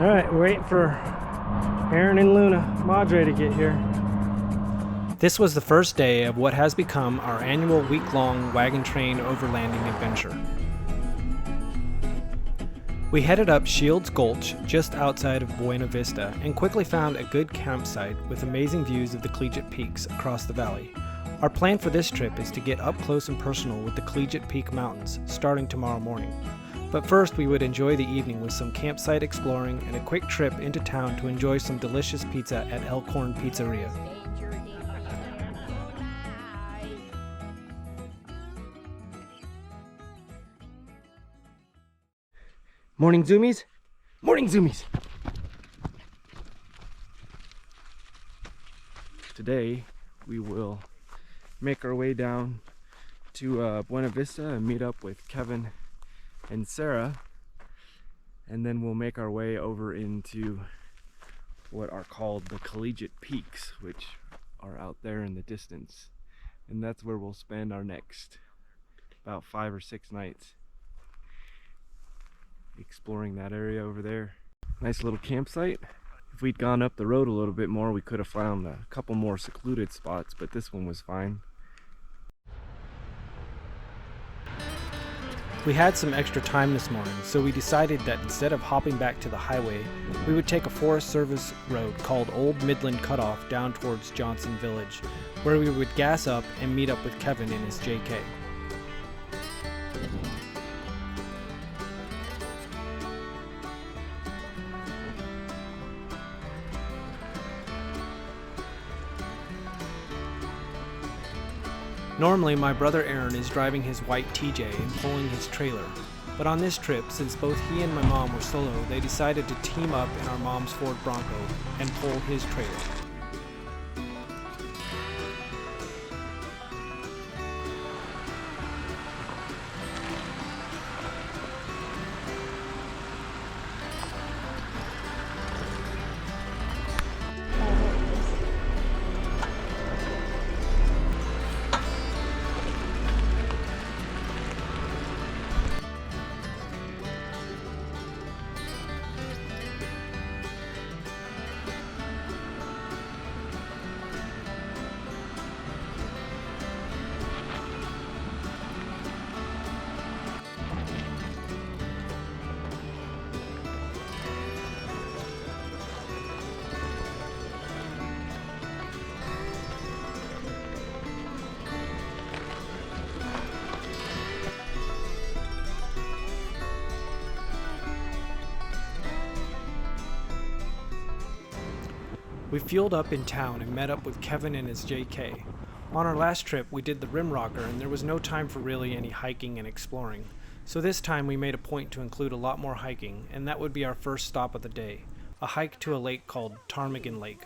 Alright, we're waiting for Aaron and Luna Madre to get here. This was the first day of what has become our annual week-long wagon train overlanding adventure. We headed up Shields Gulch just outside of Buena Vista and quickly found a good campsite with amazing views of the Collegiate peaks across the valley. Our plan for this trip is to get up close and personal with the Collegiate Peak Mountains starting tomorrow morning. But first we would enjoy the evening with some campsite exploring and a quick trip into town to enjoy some delicious pizza at Elkhorn Pizzeria. Morning zoomies! Morning zoomies! Today we will make our way down to Buena Vista and meet up with Kevin and Sarah, and then we'll make our way over into what are called the Collegiate Peaks, which are out there in the distance, and that's where we'll spend our next about 5 or 6 nights. Exploring that area over there. Nice little campsite. If we'd gone up the road a little bit more, we could have found a couple more secluded spots, but this one was fine. We had some extra time this morning, so we decided that instead of hopping back to the highway, we would take a Forest Service road called Old Midland Cutoff down towards Johnson Village, where we would gas up and meet up with Kevin in his JK. Normally, my brother Aaron is driving his white TJ and pulling his trailer, but on this trip, since both he and my mom were solo, they decided to team up in our mom's Ford Bronco and pull his trailer. We fueled up in town and met up with Kevin and his JK. On our last trip, we did the Rim Rocker and there was no time for really any hiking and exploring. So this time we made a point to include a lot more hiking, and that would be our first stop of the day, a hike to a lake called Ptarmigan Lake.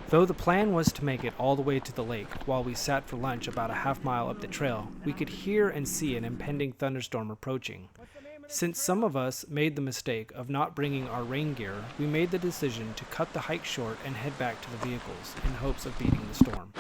Though the plan was to make it all the way to the lake, while we sat for lunch about a half mile up the trail, we could hear and see an impending thunderstorm approaching. Since some of us made the mistake of not bringing our rain gear, we made the decision to cut the hike short and head back to the vehicles in hopes of beating the storm.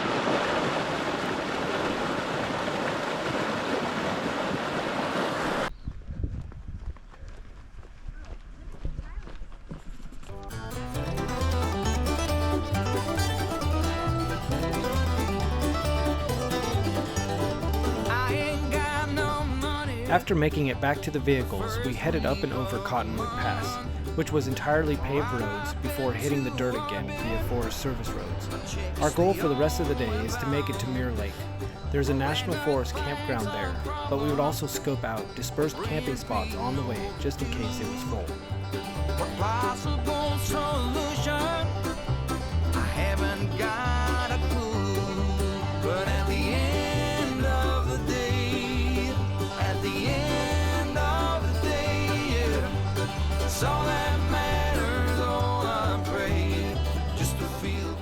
After making it back to the vehicles, we headed up and over Cumberland Pass, which was entirely paved roads before hitting the dirt again via Forest Service roads. Our goal for the rest of the day is to make it to Mirror Lake. There's a National Forest campground there, but we would also scope out dispersed camping spots on the way just in case it was full. Possible solution, I haven't got a clue, but at the end of the day, that's all that matters. Oh, I pray just to feel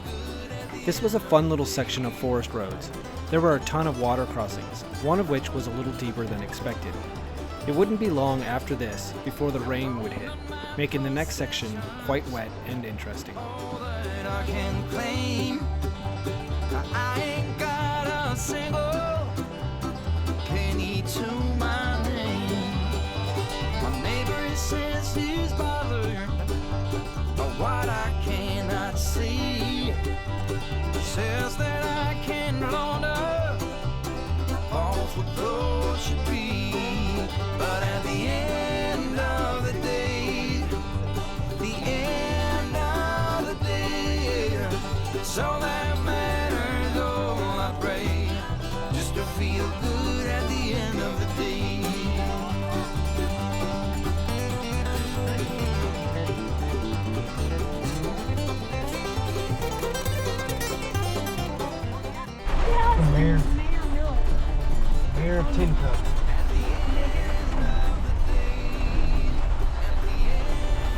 good. This was a fun little section of forest roads. There were a ton of water crossings, one of which was a little deeper than expected. It wouldn't be long after this before the rain would hit, making the next section quite wet and interesting. That I can claim. I ain't got a single penny to my name. My neighbor says he's bothered by what I cannot see. He says that I can launder off what clothes should be. But at the end of the day, it's all that matters, oh, I pray, just to feel good at the end of the day. Mayor of Tin Cup.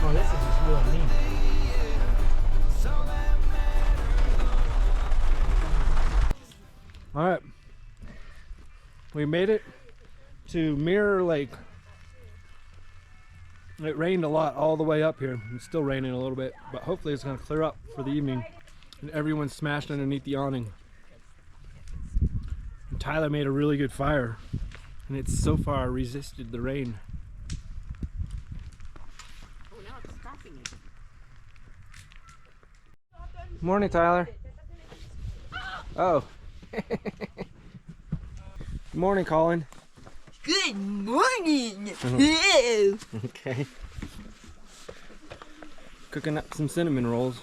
Oh, this is just real neat. All right, we made it to Mirror Lake. It rained a lot all the way up here. It's still raining a little bit, but hopefully it's gonna clear up for the evening and everyone's smashed underneath the awning. And Tyler made a really good fire and it's so far resisted the rain. Oh, now it's stopping it. Morning, Tyler. Oh. Good morning, Colin. Good morning. Okay. Cooking up some cinnamon rolls.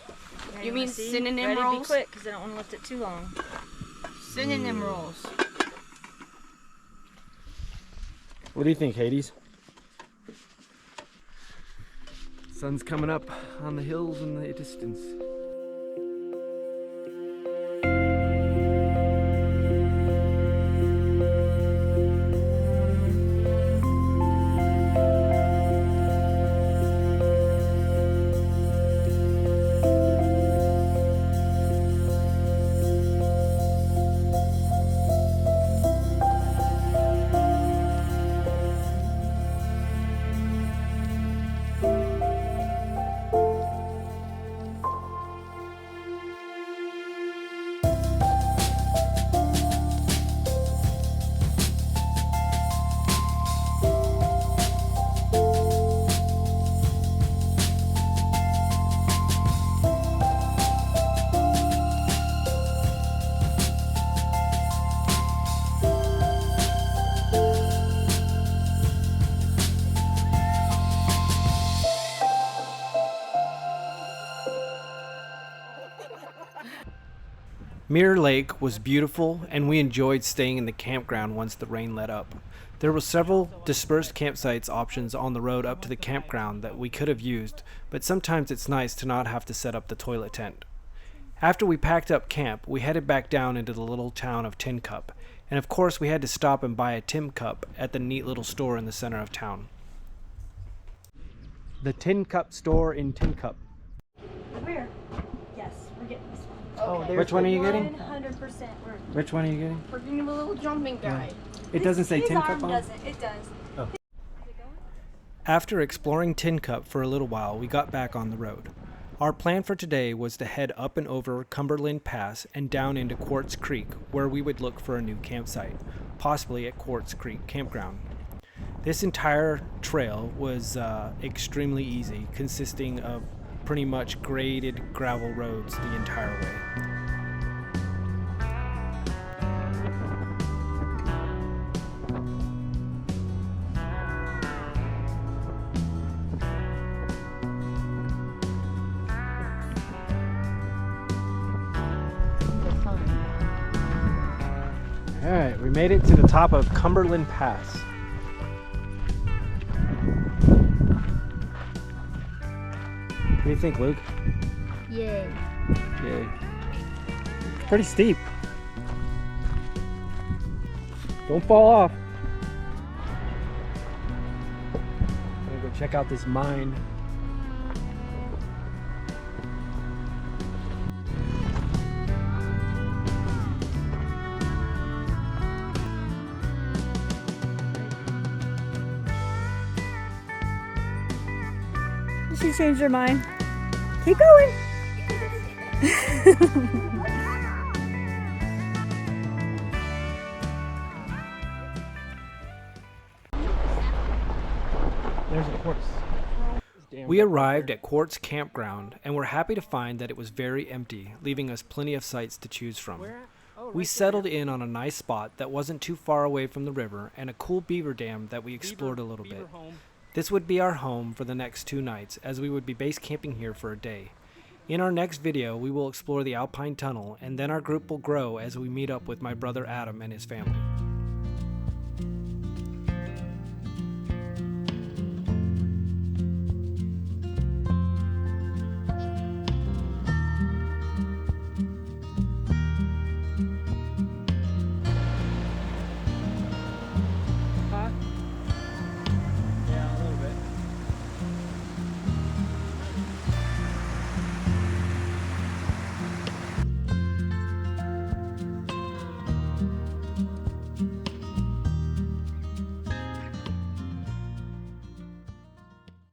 You mean synonym rolls? Be quick, because I don't want to lift it too long. Synonym rolls. What do you think, Hades? Sun's coming up on the hills in the distance. Mirror Lake was beautiful and we enjoyed staying in the campground once the rain let up. There were several dispersed campsites options on the road up to the campground that we could have used, but sometimes it's nice to not have to set up the toilet tent. After we packed up camp, we headed back down into the little town of Tin Cup, and of course we had to stop and buy a Tin Cup at the neat little store in the center of town. The Tin Cup store in Tin Cup. Where? Yes, we're getting this one. Oh, which one are you getting? 100%. Which one are you getting? We're getting a little jumping guy. It doesn't say His Tin Cup arm on it? doesn't. It does. Oh. After exploring Tin Cup for a little while, we got back on the road. Our plan for today was to head up and over Cumberland Pass and down into Quartz Creek, where we would look for a new campsite, possibly at Quartz Creek Campground. This entire trail was extremely easy, consisting of pretty much graded gravel roads the entire way. Alright, we made it to the top of Cumberland Pass. What do you think, Luke? Yay. Yay. It's pretty steep. Don't fall off. I'm gonna go check out this mine. She changed her mind. Keep going. There's a horse. We arrived at Quartz Campground and were happy to find that it was very empty, leaving us plenty of sites to choose from. We settled in on a nice spot that wasn't too far away from the river and a cool beaver dam that we explored a little bit. This would be our home for the next 2 nights, as we would be base camping here for a day. In our next video, we will explore the Alpine Tunnel, and then our group will grow as we meet up with my brother Adam and his family.